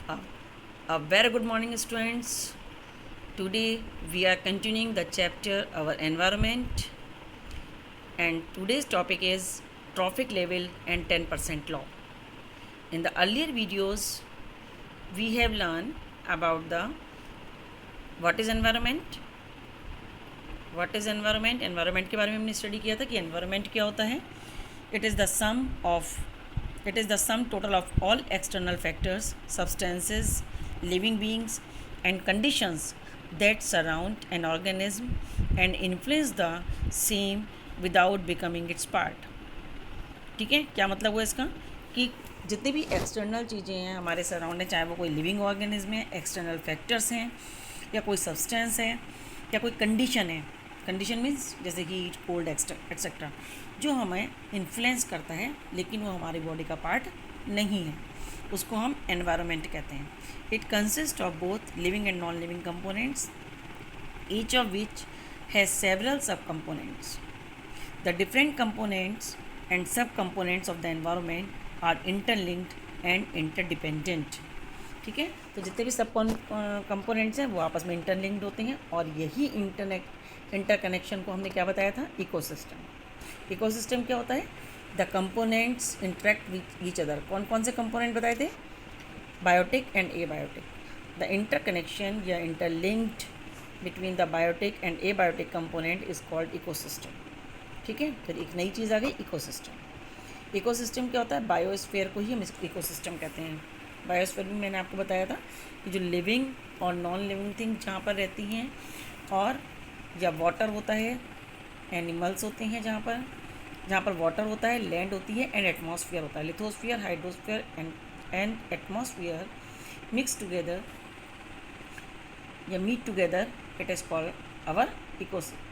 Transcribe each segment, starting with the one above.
A, a very good morning, students. Today we are continuing the chapter Our Environment, and today's topic is Trophic Level and 10% Law. In the earlier videos, we have learned about the what is environment. What is environment? Environment के बारे में हमने study किया था कि environment क्या होता है. It is the sum total of all external factors, substances, living beings and conditions that surround an organism and influence the same without becoming its part. ठीक है, क्या मतलब हुआ इसका कि जितनी भी एक्सटर्नल चीज़ें हैं हमारे सराउंड है, चाहे वो कोई लिविंग ऑर्गेनिज्म है, एक्सटर्नल फैक्टर्स हैं या कोई सब्सटेंस है या कोई कंडीशन है. कंडीशन मीन्स जैसे कि हीट, कोल्ड, एक्सेट्रा, जो हमें इन्फ्लुएंस करता है लेकिन वो हमारी बॉडी का पार्ट नहीं है, उसको हम एनवायरनमेंट कहते हैं. It consist of both living and non living components, each of which has several sub components. The different components and sub components of the environment are interlinked and interdependent. ठीक है, तो जितने भी सब कंपोनेंट्स हैं वो आपस में इंटरलिंक्ड होते हैं और यही इंटरकनेक्शन को हमने क्या बताया था, इकोसिस्टम. इकोसिस्टम क्या होता है? The components interact with each other. कौन कौन से कंपोनेंट बताए थे? Biotic and abiotic. The interconnection या interlinked between the biotic and abiotic component is called ecosystem. ठीक है, फिर एक नई चीज़ आ गई, इकोसिस्टम. इकोसिस्टम क्या होता है? बायोस्फीयर को ही हम इकोसिस्टम कहते हैं. बायोस्फीयर में मैंने आपको बताया था कि जो लिविंग और नॉन लिविंग थिंग जहाँ पर रहती हैं, और या वाटर होता है, एनिमल्स होते हैं जहाँ पर वाटर होता है, लैंड होती है एंड एटमॉस्फेयर होता है. Lithosphere, hydrosphere and atmosphere mix together या meet together, it is called our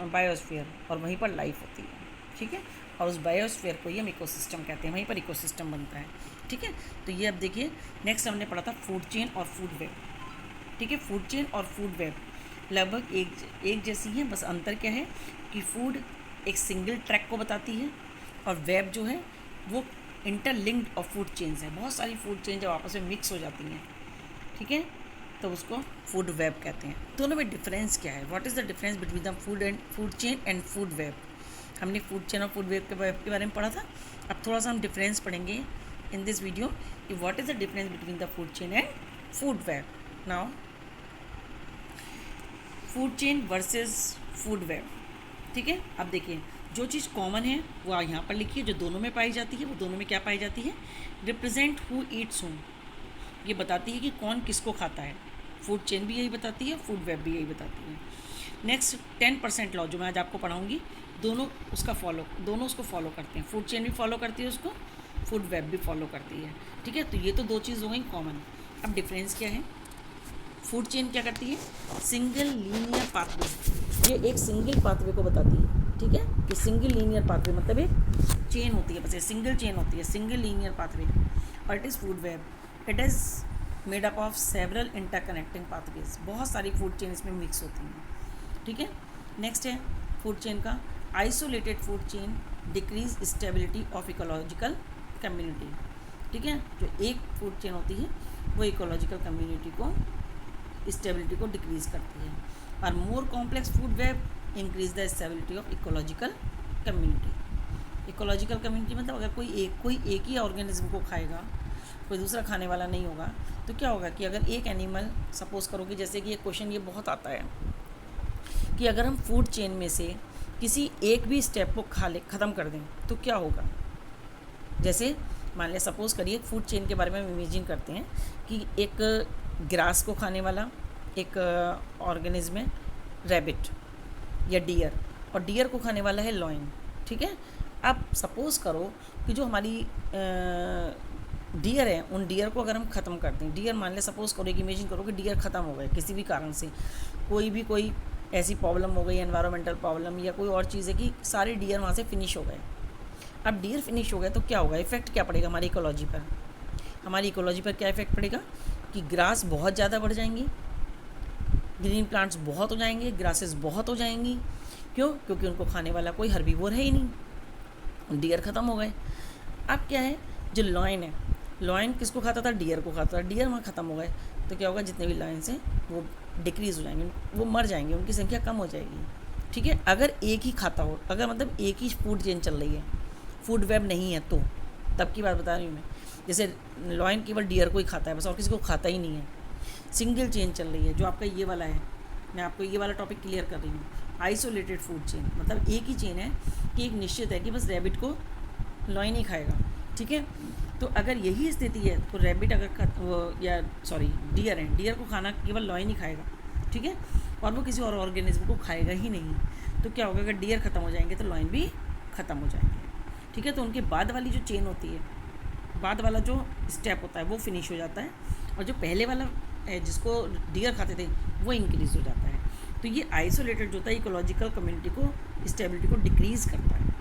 biosphere. और वहीं पर लाइफ होती है. ठीक है, और उस बायोस्फीयर को ही हम इकोसिस्टम कहते हैं, वहीं पर इकोसिस्टम बनता है. ठीक है, तो ये अब देखिए, नेक्स्ट हमने पढ़ा था फूड चेन और फूड वेब. ठीक है, फूड चेन और फूड वेब लगभग एक जैसी हैं, बस अंतर क्या है कि फूड एक सिंगल ट्रैक को बताती है और वेब जो है वो इंटरलिंक्ड ऑफ फूड चेन्स है. बहुत सारी फूड चेन जब आपस में मिक्स हो जाती हैं, ठीक है, तो उसको फूड वेब कहते हैं. दोनों में डिफरेंस क्या है? What is the difference between the food chain and food web? हमने फूड चेन और फूड वेब के बारे में पढ़ा था. अब थोड़ा सा हम डिफरेंस पढ़ेंगे इन दिस वीडियो कि what is the difference between the food chain and food web. Now food chain versus food web. ठीक है, अब देखिए, जो चीज़ कॉमन है वो यहाँ पर लिखी है, जो दोनों में पाई जाती है वो दोनों में क्या पाई जाती है? Represent who Yeats whom. ये बताती है कि कौन किसको खाता है. फूड चेन भी यही बताती है, फूड वेब भी यही बताती है. नेक्स्ट 10% लॉ जो मैं आज आपको पढ़ाऊँगी, दोनों उसको फॉलो करते हैं. फूड चेन भी फॉलो करती है उसको, फूड वेब भी फॉलो करती है. ठीक है, तो ये तो दो चीज़ हो गई कॉमन. अब डिफरेंस क्या है? फूड चेन क्या करती है? Single linear pathway. ये एक सिंगल पाथवे को बताती है. ठीक है, कि सिंगल लीनियर पाथवे मतलब एक चेन होती है, बस ये सिंगल चेन होती है, सिंगल लीनियर पाथवे. और it is food web. It is made up of several interconnecting pathways. बहुत सारी फूड चेन इसमें मिक्स होती हैं. ठीक है, नेक्स्ट है फूड चेन का isolated food chain decrease stability of ecological community. ठीक है, जो एक फूड चेन होती है वो इकोलॉजिकल कम्युनिटी को स्टेबिलिटी को डिक्रीज करती है. और more complex food web increase the stability of ecological community. Ecological community मतलब अगर कोई एक ही ऑर्गेनिज्म को खाएगा, कोई दूसरा खाने वाला नहीं होगा, तो क्या होगा कि अगर एक एनिमल, सपोज करो कि जैसे कि ये क्वेश्चन ये बहुत आता है कि अगर हम फूड चेन में से किसी एक भी स्टेप को ख़त्म कर दें तो क्या होगा. जैसे मान लिया, सपोज़ करिए फूड चेन के बारे में हम इमेजिन करते हैं कि एक ग्रास को खाने वाला एक ऑर्गेनिज्म है, रैबिट या डियर, और डियर को खाने वाला है लॉइन. ठीक है, अब सपोज़ करो कि जो हमारी डियर है, उन डियर को अगर हम ख़त्म कर दें, डियर मान लें, सपोज़ करो कि इमेजिन करो कि डियर ख़त्म हो गए किसी भी कारण से, कोई ऐसी प्रॉब्लम हो गई, एनवायरमेंटल प्रॉब्लम या कोई और चीज़ है कि सारे डियर वहाँ से फिनिश हो गए. अब डियर फिनिश हो गए तो क्या होगा? इफेक्ट क्या पड़ेगा हमारी इकोलॉजी पर? हमारी इकोलॉजी पर क्या इफेक्ट पड़ेगा कि ग्रास बहुत ज़्यादा बढ़ जाएंगी, ग्रीन प्लांट्स बहुत हो जाएंगे, ग्रासेस बहुत हो जाएंगी. क्यों? क्योंकि उनको खाने वाला कोई हर्बीवोर है ही नहीं, डियर ख़त्म हो गए. अब क्या है, जो लॉइन है, लॉयन किसको खाता था? डियर को खाता था। डियर वहाँ ख़त्म हो गए तो क्या होगा, जितने भी लॉयंस हैं वो डिक्रीज़ हो जाएंगे, वो मर जाएंगे, उनकी संख्या कम हो जाएगी। ठीक है, अगर एक ही खाता हो, अगर मतलब एक ही फूड चेन चल रही है, फूड वेब नहीं है, तो तब की बात बता रही हूँ मैं। जैसे लॉयन केवल डियर को ही खाता है बस, और किसी को खाता ही नहीं है। सिंगल चेन चल रही है जो आपका ये वाला है, मैं आपको ये वाला टॉपिक क्लियर कर रही हूँ। आइसोलेटेड फूड चेन मतलब एक ही चेन है कि एक निश्चित है कि बस रैबिट को लॉयन ही खाएगा। ठीक है, तो अगर यही स्थिति है तो रैबिट डियर है, डियर को खाना केवल लॉयन ही खाएगा। ठीक है, और वो किसी और ऑर्गेनिज्म को खाएगा ही नहीं। तो क्या होगा, अगर डियर ख़त्म हो जाएंगे तो लॉयन भी ख़त्म हो जाएंगे। ठीक है, तो उनके बाद वाली जो चेन होती है, बाद वाला जो स्टेप होता है वो फिनिश हो जाता है, और जो पहले वाला है जिसको डियर खाते थे वो इंक्रीज़ हो जाता है। तो ये आइसोलेटेड जो होता है इकोलॉजिकल कम्युनिटी को, स्टेबिलिटी को डिक्रीज़ करता है।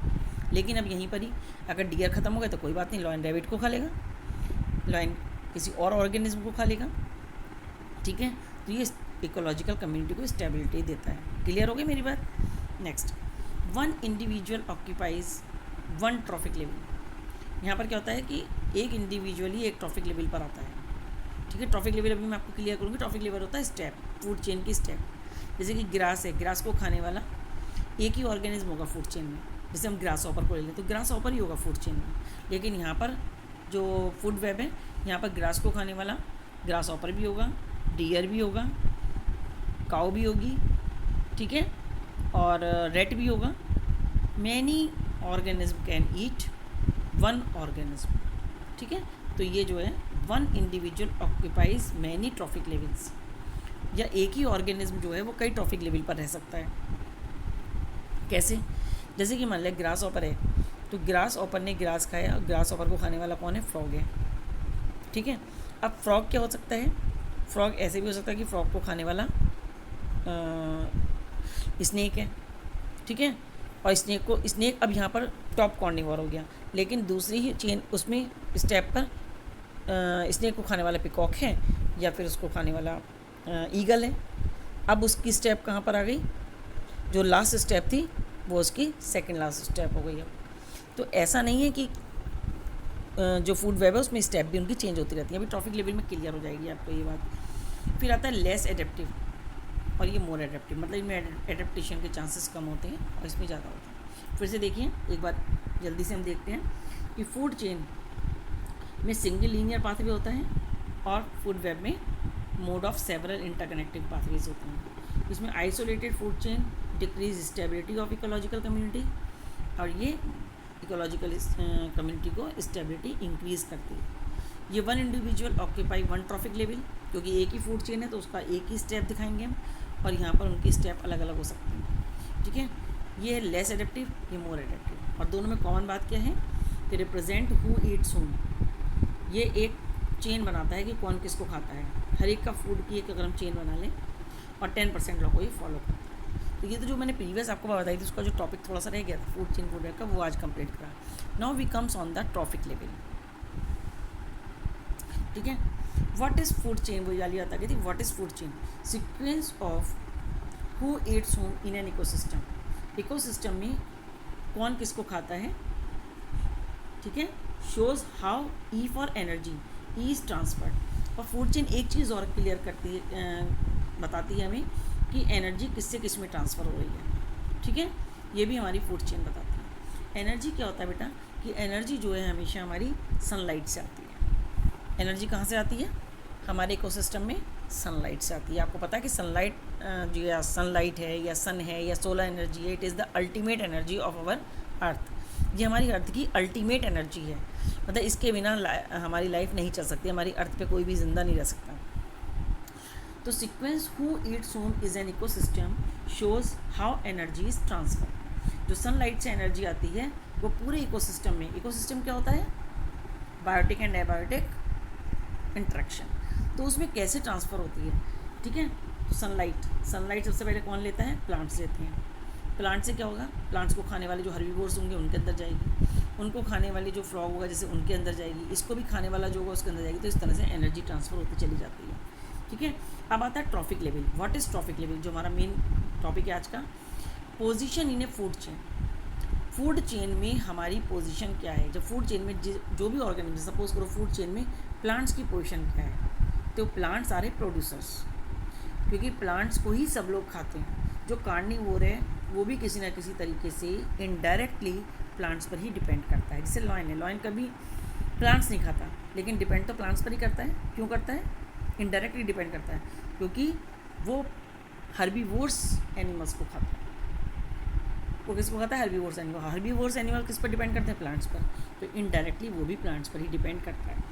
लेकिन अब यहीं पर ही अगर डियर ख़त्म हो गए तो कोई बात नहीं, लॉयन रैबिट को खा लेगा, लॉयन किसी और ऑर्गेनिज्म को खा लेगा। ठीक है, तो ये इकोलॉजिकल कम्युनिटी को स्टेबिलिटी देता है। क्लियर हो गई मेरी बात? Next, one individual occupies one trophic level. यहाँ पर क्या होता है कि एक इंडिविजुअली एक ट्रॉफिक लेवल पर आता है। ठीक है, ट्रॉफिक लेवल अभी मैं आपको क्लियर करूँगी। ट्रॉफिक लेवल होता है स्टेप, फूड चेन की स्टेप। जैसे कि ग्रास है, ग्रास को खाने वाला एक ही ऑर्गेनिज्म होगा फूड चेन में। जैसे हम ग्रास ऑपर को ले लें तो ग्रास ऑपर ही होगा फूड चेन में। लेकिन यहाँ पर जो फूड वेब है, यहाँ पर ग्रास को खाने वाला ग्रास ऑपर भी होगा, डियर भी होगा, काऊ भी होगी, ठीक है, और रेट भी होगा। Many organism can eat one organism. ठीक है, तो ये जो है one individual occupies many trophic levels, या एक ही ऑर्गेनिज्म जो है वो कई ट्रॉफिक लेवल पर रह सकता है। कैसे? जैसे कि मान लिया ग्रास ऑपर है, तो ग्रास ऑपर ने ग्रास खाया, और ग्रास ऑपर को खाने वाला कौन है? फ्रॉग है। ठीक है, अब फ्रॉग क्या हो सकता है? फ्रॉग ऐसे भी हो सकता है कि फ्रॉग को खाने वाला स्नेक है। ठीक है, और स्नेक अब यहाँ पर टॉप कॉर्निवोर हो गया, लेकिन दूसरी ही चेन उसमें स्टेप पर स्नेक को खाने वाला पिकॉक है, या फिर उसको खाने वाला ईगल है। अब उसकी स्टेप कहाँ पर आ गई? जो लास्ट स्टेप थी वो उसकी सेकंड लास्ट स्टेप हो गई। अब तो ऐसा नहीं है कि जो फूड वेब है उसमें स्टेप भी उनकी चेंज होती रहती है। अभी ट्रॉफिक लेवल में क्लियर हो जाएगी आपको ये बात। फिर आता है लेस एडेप्टिव और ये मोर एडेप्टिव, मतलब इनमें एडेप्टेशन के चांसेस कम होते हैं और इसमें ज़्यादा होते हैं। फिर से देखिए एक बार जल्दी से हम देखते हैं कि फूड चेन में सिंगल लीनियर पाथवे होता है और फूड वेब में मोड ऑफ सेवरल इंटरकनेक्टिव पाथवेज होते हैं। इसमें isolated food chain decrease stability of ecological community, और ये इकोलॉजिकल कम्युनिटी को स्टेबिलिटी इंक्रीज़ करती है। ये one individual occupy one trophic level, क्योंकि एक ही फूड चेन है तो उसका एक ही स्टेप दिखाएंगे हम, और यहाँ पर उनकी स्टेप अलग अलग हो सकती हैं। ठीक है, ये है लेस एडेप्टिव, ये मोर एडेप्टिव, और दोनों में कॉमन बात क्या है कि रिप्रेजेंट हु ईट्स हूम। ये एक चेन बनाता है कि कौन किसको खाता है। हर एक का फूड की एक अगर हम चेन बना लें, और 10% लोग को ये फॉलो करता है। तो ये तो जो मैंने प्रीवियस आपको बताई थी उसका जो टॉपिक थोड़ा सा रह गया था फूड चेन फूड का, वो आज कंप्लीट करा। Now we comes on the trophic level. ठीक है, व्हाट इज़ फूड चेन? वो वाली आता थी, what is food chain? Sequence of who Yeats home in an ecosystem. Ecosystem में कौन किसको खाता है। ठीक है, shows how E for energy is transferred. और फूड चेन एक चीज़ और क्लियर करती है, बताती है हमें कि एनर्जी किससे किस में ट्रांसफ़र हो रही है। ठीक है, ये भी हमारी फूड चेन बताती है। एनर्जी क्या होता है बेटा कि एनर्जी जो है हमेशा हमारी सनलाइट से आती है। एनर्जी कहाँ से आती है? हमारे इकोसिस्टम में सनलाइट से आती है। आपको पता है कि सनलाइट जो या सनलाइट है या सन है या सोलर एनर्जी है, it is the ultimate energy of our earth. ये हमारी अर्थ की अल्टीमेट एनर्जी है, मतलब इसके बिना हमारी लाइफ नहीं चल सकती, हमारी अर्थ पे कोई भी ज़िंदा नहीं रह सकता। तो sequence who Yeats home is an ecosystem shows how energy is transfer. जो सनलाइट से एनर्जी आती है वो पूरे इकोसिस्टम में, इकोसिस्टम क्या होता है? बायोटिक एंड एबायोटिक इंटरेक्शन, तो उसमें कैसे ट्रांसफ़र होती है। ठीक है, तो सनलाइट सबसे पहले कौन लेता है? प्लांट्स लेते हैं। प्लांट से क्या होगा? प्लांट्स को खाने वाले जो हर्बीवोर्स होंगे उनके अंदर जाएगी, उनको खाने वाली जो फ्रॉग होगा जैसे उनके अंदर जाएगी, इसको भी खाने वाला जो होगा उसके अंदर जाएगी। तो इस तरह से एनर्जी ट्रांसफ़र होती चली जाती है। ठीक है, अब आता है trophic level. What is trophic level? जो हमारा मेन टॉपिक है आज का। Position in a food chain. Food chain में हमारी पोजीशन क्या है। जब फूड चेन में जो भी ऑर्गेनिज्म, सपोज करो फूड चेन में प्लांट्स की पोजीशन क्या है, तो प्लांट्स आर ए प्रोड्यूसर्स, क्योंकि प्लांट्स को ही सब लोग खाते हैं। जो कार्निवोर है वो भी किसी ना किसी तरीके से इनडायरेक्टली प्लांट्स पर ही डिपेंड करता है। जैसे लॉयन है, लॉयन कभी प्लांट्स नहीं खाता, लेकिन डिपेंड तो प्लांट्स पर ही करता है। क्यों करता है? इनडायरेक्टली डिपेंड करता है, क्योंकि वो हर्बीवोर्स एनिमल्स को खाता है। वो किसको खाता है? Herbivores animal. हर्बीवोर्स एनिमल किस पर डिपेंड करते हैं? प्लांट्स पर। तो इनडायरेक्टली वो भी प्लांट्स पर ही डिपेंड करता है।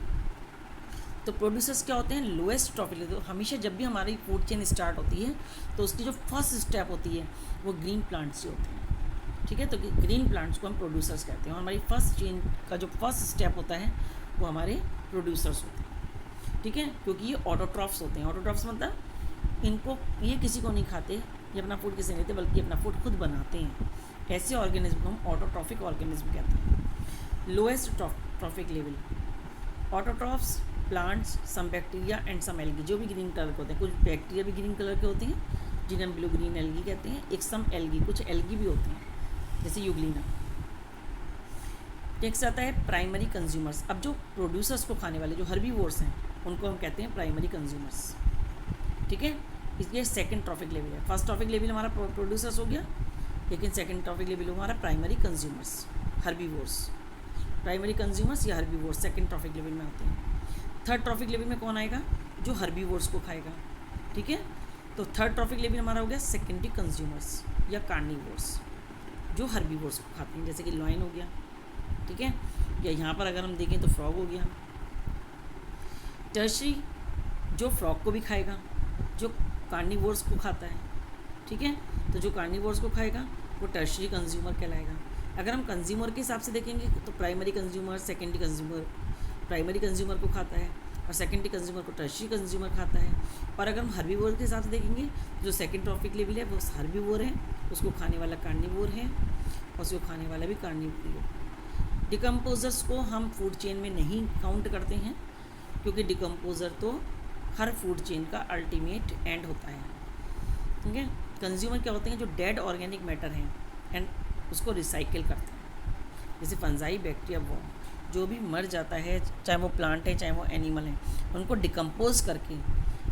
तो प्रोड्यूसर्स क्या होते हैं? Lowest trophic. तो हमेशा जब भी हमारी फूड चेन स्टार्ट होती है तो उसकी जो फर्स्ट स्टेप होती है वो ग्रीन प्लांट्स से होते हैं। ठीक है, तो ग्रीन प्लांट्स को हम प्रोड्यूसर्स कहते हैं। और हमारी फर्स्ट चेन का जो फर्स्ट स्टेप होता है वो हमारे प्रोड्यूसर्स होते हैं। ठीक है, क्योंकि ये ऑटोट्रॉफ्स होते हैं। ऑटोट्रॉफ्स मतलब इनको, ये किसी को नहीं खाते, ये अपना फूड किसी नहीं लेते, बल्कि अपना फूड खुद बनाते हैं। ऐसे ऑर्गेनिज्म को हम ऑटोट्रॉफिक ऑर्गेनिज्म कहते हैं। Lowest trophic level, autotrophs plants, some bacteria and some algae. जो भी ग्रीन कलर के होते हैं, कुछ बैक्टीरिया भी ग्रीन कलर के होते हैं जिन्हें हम ब्लू ग्रीन एल्गी कहते हैं। एक सम एल्गी, कुछ एल्गी भी होते हैं जैसे यूग्लिना। नेक्स्ट आता है प्राइमरी कंज्यूमर्स। अब जो प्रोड्यूसर्स को खाने वाले जो हर्बीवोर्स हैं उनको हम कहते हैं प्राइमरी कंज्यूमर्स। ठीक है, इसलिए सेकंड ट्रॉफिक लेवल है। फर्स्ट ट्रॉफिक लेवल हमारा प्रोड्यूसर्स हो गया, लेकिन सेकंड ट्रॉफिक लेवल हमारा primary consumers, herbivores. Primary consumers या हर्बीवोर्स सेकंड ट्रॉफिक लेवल में आते हैं। थर्ड ट्रॉफिक लेवल में कौन आएगा? जो हर्बीवोर्स को खाएगा। ठीक है, तो थर्ड ट्रॉफिक लेवल हमारा हो गया सेकेंडरी कंज्यूमर्स या कार्निवोर्स, जो हर्बीवोर्स को खाते हैं, जैसे कि लॉयन हो गया। ठीक है, या यहाँ पर अगर हम देखें तो फ्रॉग हो गया। टर्शरी, जो फ्रॉग को भी खाएगा, जो कार्निवोर्स को खाता है। ठीक है, तो जो कार्निवोर्स को खाएगा वो टर्शरी कंज्यूमर कहलाएगा। अगर हम कंज्यूमर के हिसाब से देखेंगे तो primary consumer, secondary consumer primary consumer को खाता है और सेकेंडरी कंज्यूमर को टर्शरी कंज्यूमर खाता है। और अगर हम हर्बीवोर के हिसाब से देखेंगे, जो सेकेंड ट्रॉफिक लेवल है वो हर्बीवोर है, उसको खाने वाला कार्निवोर है और उसको खाने वाला भी कार्निवोर है। डिकम्पोजर्स को हम फूड चेन में नहीं काउंट करते हैं, क्योंकि डिकम्पोजर तो हर फूड चेन का अल्टीमेट एंड होता है। ठीक है, कंज्यूमर क्या होते हैं? जो डेड ऑर्गेनिक मैटर हैं एंड उसको रिसाइकिल करते हैं, जैसे फंजाई, बैक्टीरिया, वर्म। जो भी मर जाता है, चाहे वो प्लांट है चाहे वो एनिमल है, उनको डिकम्पोज करके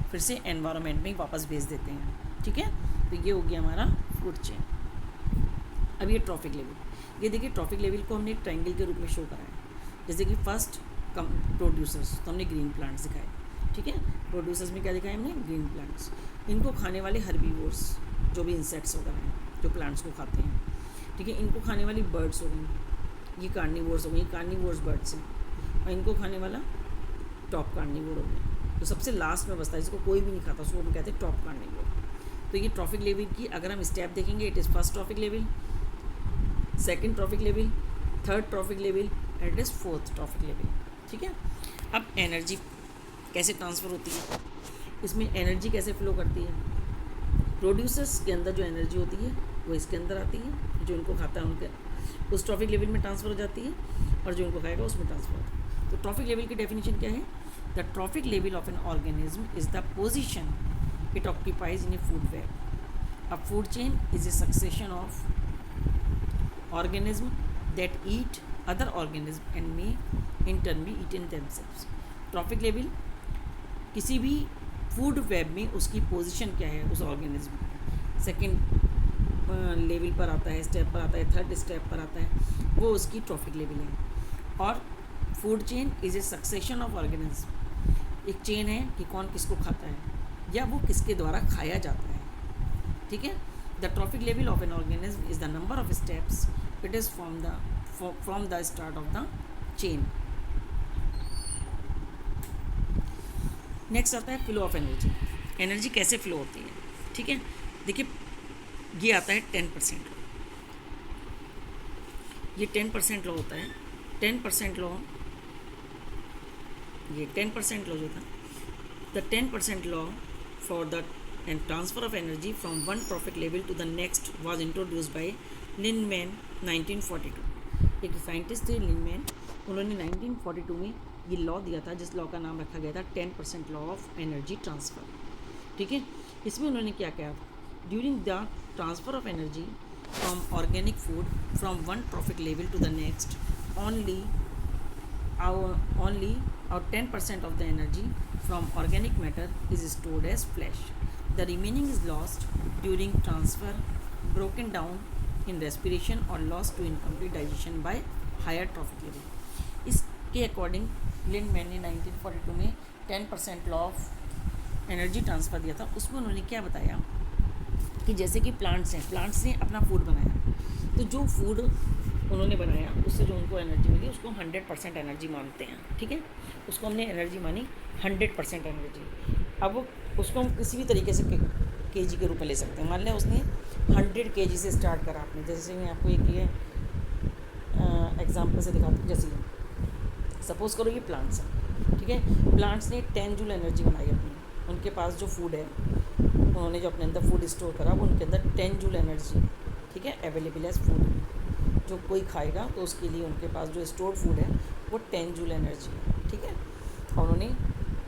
फिर से एनवायरनमेंट में वापस भेज देते हैं। ठीक है, तो ये हो गया हमारा फूड चेन। अब ये ट्रॉफिक लेवल, ये देखिए ट्रॉफिक लेवल को हमने एक ट्रायंगल के रूप में शो करा है। जैसे कि फर्स्ट प्रोड्यूसर्स, तो हमने ग्रीन प्लांट्स दिखाए। ठीक है, प्रोड्यूसर्स में क्या दिखाया हमने? Green plants. इनको खाने वाले हर्बीवोर्स, जो भी इंसेक्ट्स वगैरह हैं जो प्लांट्स को खाते हैं। ठीक है, इनको खाने वाली बर्ड्स हो गई, ये कार्निवोर्स हो गई, कार्निवोर्स बर्ड्स हैं। और इनको खाने वाला टॉप कार्निवोर हो गया, तो सबसे लास्ट में बचता है, इसको कोई भी नहीं खाता, उसको हम कहते हैं टॉप कार्निवोर। तो ये ट्रॉफिक लेवल की अगर हम स्टेप देखेंगे, it is first trophic level, second trophic level, third trophic level and it is fourth traffic level. ठीक है, अब एनर्जी कैसे ट्रांसफ़र होती है, इसमें एनर्जी कैसे फ्लो करती है? प्रोड्यूसर्स के अंदर जो एनर्जी होती है वो इसके अंदर आती है, जो इनको खाता है उनके उस ट्रॉफिक लेवल में ट्रांसफ़र हो जाती है, और जो इनको खाएगा उसमें ट्रांसफ़र होता है। तो ट्रॉफिक लेवल की डेफिनेशन क्या है? The trophic level of an organism is the position it occupies in a food web. A food chain is a succession of organism that eat other organism and may in turn be eaten themselves. Trophic level किसी भी food web में उसकी position क्या है उस organism की, second level पर आता है, स्टेप पर आता है, थर्ड स्टेप पर आता है, वो उसकी ट्रॉफिक लेवल है। और food chain is a succession of organism, एक चेन है कि कौन किसको खाता है या वो किसके द्वारा खाया जाता है। ठीक है, the trophic level of an organism is the number of steps it is from the start of the chain. Next आता है फ्लो ऑफ एनर्जी। एनर्जी कैसे फ्लो होती है? ठीक है, देखिए ये आता है 10%। ये 10% लॉ होता है। 10% लॉ, ये 10% लॉ जो था, the 10% law for the and transfer of energy from one trophic level to the next was introduce by Lindeman 1942। एक साइंटिस्ट थे लिनमैन, उन्होंने 1942 में ये लॉ दिया था, जिस लॉ का नाम रखा गया था 10% लॉ ऑफ एनर्जी ट्रांसफ़र। ठीक है, इसमें उन्होंने क्या किया? During the transfer of energy from organic food from one profit level to the next. Only only our 10% of the energy from organic matter is stored as flesh. The remaining is lost during transfer, broken down in respiration or lost to incomplete digestion by higher trophic level. इसके according Lindeman ने 1942 में 10% law of energy transfer दिया था. उसमें उन्होंने क्या बताया कि जैसे कि प्लांट्स ने अपना फूड बनाया, तो जो फूड उन्होंने बनाया उससे जो उनको एनर्जी मिली उसको हम 100% एनर्जी मानते हैं. ठीक है, उसको हमने एनर्जी मानी 100% एनर्जी. अब वो उसको हम किसी भी तरीके से केजी के रूप में ले सकते हैं. मान लिया उसने 100 केजी से स्टार्ट करा आपने. जैसे मैं आपको एक ये एग्जाम्पल से दिखाता हूँ. जैसे सपोज़ करो ये प्लांट्स हैं. ठीक है, प्लांट्स ने 10 जूल एनर्जी बनाई अपनी. उनके पास जो फूड है, उन्होंने जो अपने अंदर फूड स्टोर करा वो उनके अंदर 10 जूल एनर्जी, ठीक है, अवेलेबल है फूड. जो कोई खाएगा तो उसके लिए उनके पास जो स्टोर फूड है वो 10 जूल एनर्जी है. ठीक है, और उन्होंने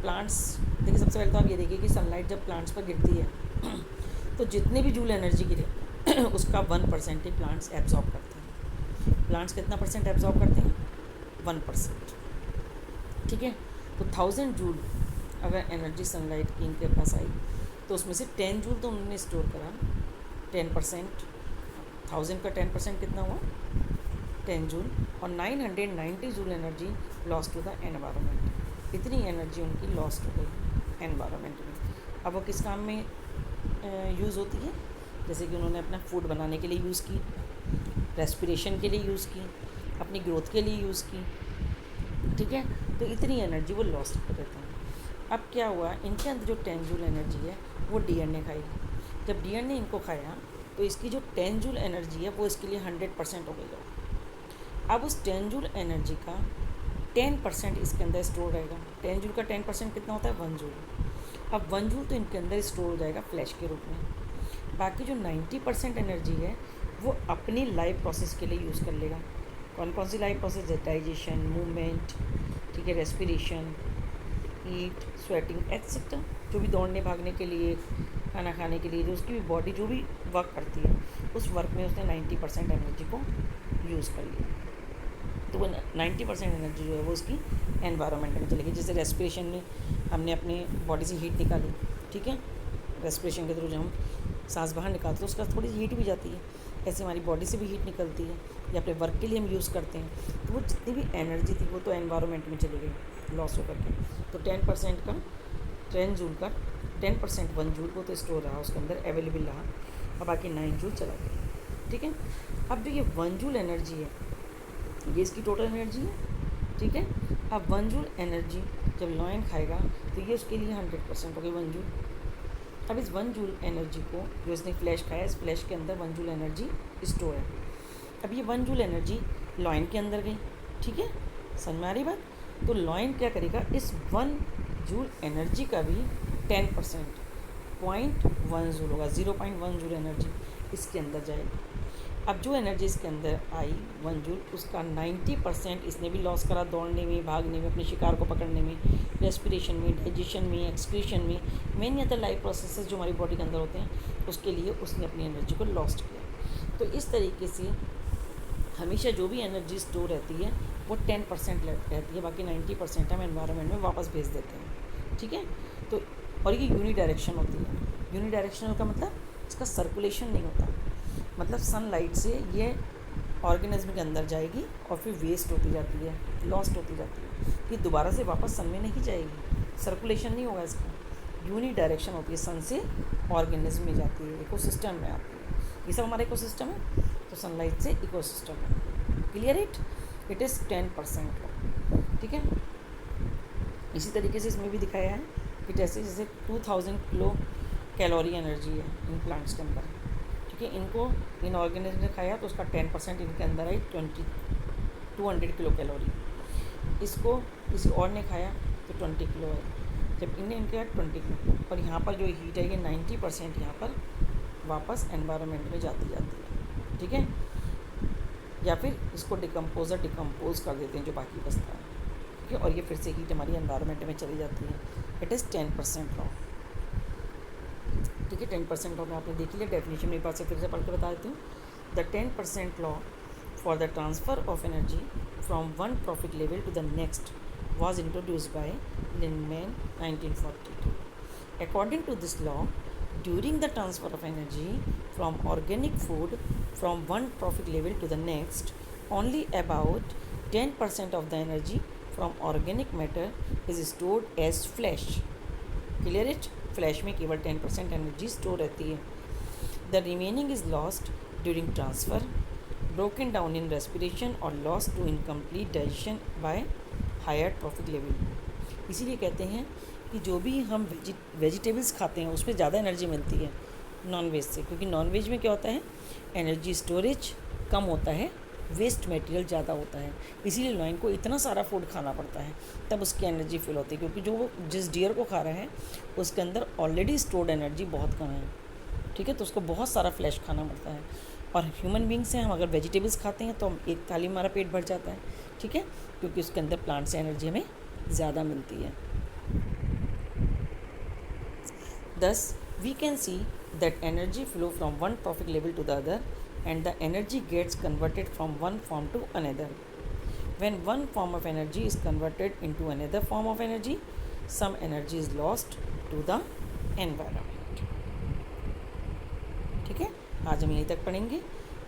प्लांट्स, देखिए सबसे पहले तो आप ये देखिए कि सनलाइट जब प्लांट्स पर गिरती है तो जितने भी जूल एनर्जी गिरे उसका 1% ही प्लांट्स एब्जॉर्ब करते हैं. प्लांट्स कितना परसेंट एब्जॉर्ब करते हैं? 1%. ठीक है, तो 1000 जूल अगर एनर्जी सनलाइट की इनके पास आई तो उसमें से 10 जूल तो उन्होंने स्टोर करा. 10%, 1000 का 10% कितना हुआ? 10 जूल. और 990 joule energy lost to the environment. इतनी एनर्जी उनकी लॉस्ट हो गई एनवायरनमेंट में. अब वो किस काम में यूज़ होती है? जैसे कि उन्होंने अपना फूड बनाने के लिए यूज़ की, रेस्पिरेशन के लिए यूज़ की, अपनी ग्रोथ के लिए यूज़ की. ठीक है, तो इतनी एनर्जी वो लॉस्ट कर देते हैं. अब क्या हुआ, इनके अंदर जो 10 जूल एनर्जी है वो डीएनए खाई. जब डीएनए इनको खाया तो इसकी जो 10 जूल एनर्जी है वो इसके लिए 100% हो गई. अब उस 10 जूल एनर्जी का 10% इसके अंदर स्टोर रहेगा. 10 जूल का 10% कितना होता है? 1 जूल. अब 1 जूल तो इनके अंदर स्टोर हो जाएगा फ्लैश के रूप में. बाकी जो 90% एनर्जी है वो अपनी लाइफ प्रोसेस के लिए यूज़ कर लेगा. कौन कौन सी लाइफ प्रोसेस है? डाइजेशन, मूवमेंट, ठीक है, रेस्पिरेशन, ईट, स्वेटिंग एक्सेट्रा. जो भी दौड़ने भागने के लिए, खाना खाने के लिए, जो उसकी भी बॉडी जो भी वर्क करती है उस वर्क में उसने 90% एनर्जी को यूज़ कर लिया. तो वो 90% एनर्जी जो है वो उसकी एनवायरनमेंट में चलेगी. जैसे रेस्पिरेशन में हमने अपने बॉडी से हीट निकाली. ठीक है, रेस्पिरेशन के थ्रू जब हम सांस बाहर निकालते हैं तो उसका थोड़ी हीट भी जाती है. ऐसे हमारी बॉडी से भी हीट निकलती है या अपने वर्क के लिए हम यूज़ करते हैं. तो वो जितनी भी एनर्जी थी वो तो एनवायरनमेंट में चली गई लॉस होकर के. तो 10% का 10 जूल का 10% 1 जूल वो तो स्टोर रहा, उसके अंदर अवेलेबल रहा, और बाकी 9 जूल चला गया. ठीक है, अब जो ये 1 जूल एनर्जी है ये इसकी टोटल एनर्जी है. ठीक है, अब 1 जूल एनर्जी जब लॉयन खाएगा तो ये उसके लिए 100% हो गई 1 जूल. अब इस 1 जूल एनर्जी को जो इसने फ्लैश खाया, इस फ्लैश के अंदर 1 जूल एनर्जी स्टोर है. अब ये 1 जूल एनर्जी लॉयन के अंदर गई. ठीक है, समझ में आ रही बात? तो लॉयन क्या करेगा, इस 1 जूल एनर्जी का भी 10% 0.1 जूल होगा, 0.1 जूल एनर्जी इसके अंदर जाएगी. अब जो एनर्जी इसके अंदर आई 1 जूल, उसका 90% इसने भी लॉस करा दौड़ने में, भागने में, अपने शिकार को पकड़ने में, रेस्पिरेशन में, डाइजेशन में, एक्सक्रीशन में, मेनी अदर लाइफ प्रोसेसेस जो हमारी बॉडी के अंदर होते हैं उसके लिए उसने अपनी एनर्जी को लॉस्ट किया. तो इस तरीके से हमेशा जो भी एनर्जी स्टोर रहती है वो 10% रहती है, बाकी 90% हम एनवायरनमेंट में वापस भेज देते हैं. ठीक है, तो और ये यूनिडायरेक्शन होती है. यूनिडायरेक्शनल का मतलब इसका सर्कुलेशन नहीं होता. मतलब सनलाइट से ये ऑर्गेनिज्म के अंदर जाएगी और फिर वेस्ट होती जाती है, लॉस्ट होती जाती है. ये दोबारा से वापस सन में नहीं जाएगी, सर्कुलेशन नहीं होगा इसका. यूनिडायरेक्शन होती है, सन से ऑर्गेनिज्म में जाती है, इकोसिस्टम में आती है. ये सब हमारा इकोसिस्टम है, तो सनलाइट से इकोसिस्टम है. Clear it is 10%. ठीक है, इसी तरीके से इसमें भी दिखाया है कि जैसे 2000 किलो कैलोरी एनर्जी है इन प्लांट्स के अंदर. ठीक है, इनको इन ऑर्गेनिज्म ने खाया तो उसका 10% इनके अंदर आई 200 किलो कैलोरी. इसको किसी और ने खाया तो 20 किलो है, जब इन्हें इनके 20 किलो. और यहाँ पर जो हीट है ये 90% यहाँ पर वापस एनवायरनमेंट में जाती है. ठीक है, या फिर इसको डिकम्पोज कर देते हैं जो बाकी बचता है. ठीक है, और ये फिर से हीट हमारी एनवायरनमेंट में चली जाती है. It is 10% law. ठीक है, 10% लॉ में आपने देख लिया. डेफिनेशन मेरे पास से फिर से पढ़ के बता देती हूँ. The 10% law for the transfer of energy from one profit level to the next was introduced by Lindemann 1942. According to this law, during the transfer of energy from organic food from one profit level to the next, only about 10% of the energy from organic matter is stored as flash. Clear it? Flash में केवल 10% energy store रहती है. The remaining is lost during transfer, broken down in respiration और lost to incomplete digestion by higher trophic level. इसीलिए कहते हैं कि जो भी हम वेजिटेबल्स खाते हैं उसमें ज़्यादा एनर्जी मिलती है नॉन वेज से, क्योंकि नॉन वेज में क्या होता है, एनर्जी स्टोरेज कम होता है, वेस्ट मटेरियल ज़्यादा होता है. इसीलिए लॉयन को इतना सारा फूड खाना पड़ता है, तब उसकी एनर्जी फिल होती है, क्योंकि जो वो जिस डियर को खा रहा है उसके अंदर ऑलरेडी स्टोर्ड एनर्जी बहुत कम है. ठीक है, तो उसको बहुत सारा फ्लैश खाना पड़ता है. और ह्यूमन बींग से हम अगर वेजिटेबल्स खाते हैं तो हम एक थाली में हमारा पेट भर जाता है. ठीक है, क्योंकि उसके अंदर प्लांट से एनर्जी हमें ज़्यादा मिलती है. Thus, we can see that energy flow from one profit level to the other, and the energy gets converted from one form to another. When one form of energy is converted into another form of energy, some energy is lost to the environment. ठीक है, आज हम यहीं तक पढ़ेंगे.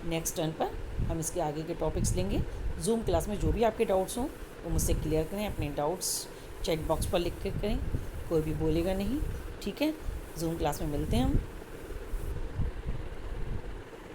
Next turn पर हम इसके आगे के टॉपिक्स लेंगे. जूम क्लास में जो भी आपके डाउट्स हों वो मुझसे क्लियर करें. अपने डाउट्स चैट बॉक्स पर लिख कर करें, कोई भी बोलेगा नहीं. ठीक है, जूम क्लास में मिलते हैं हम.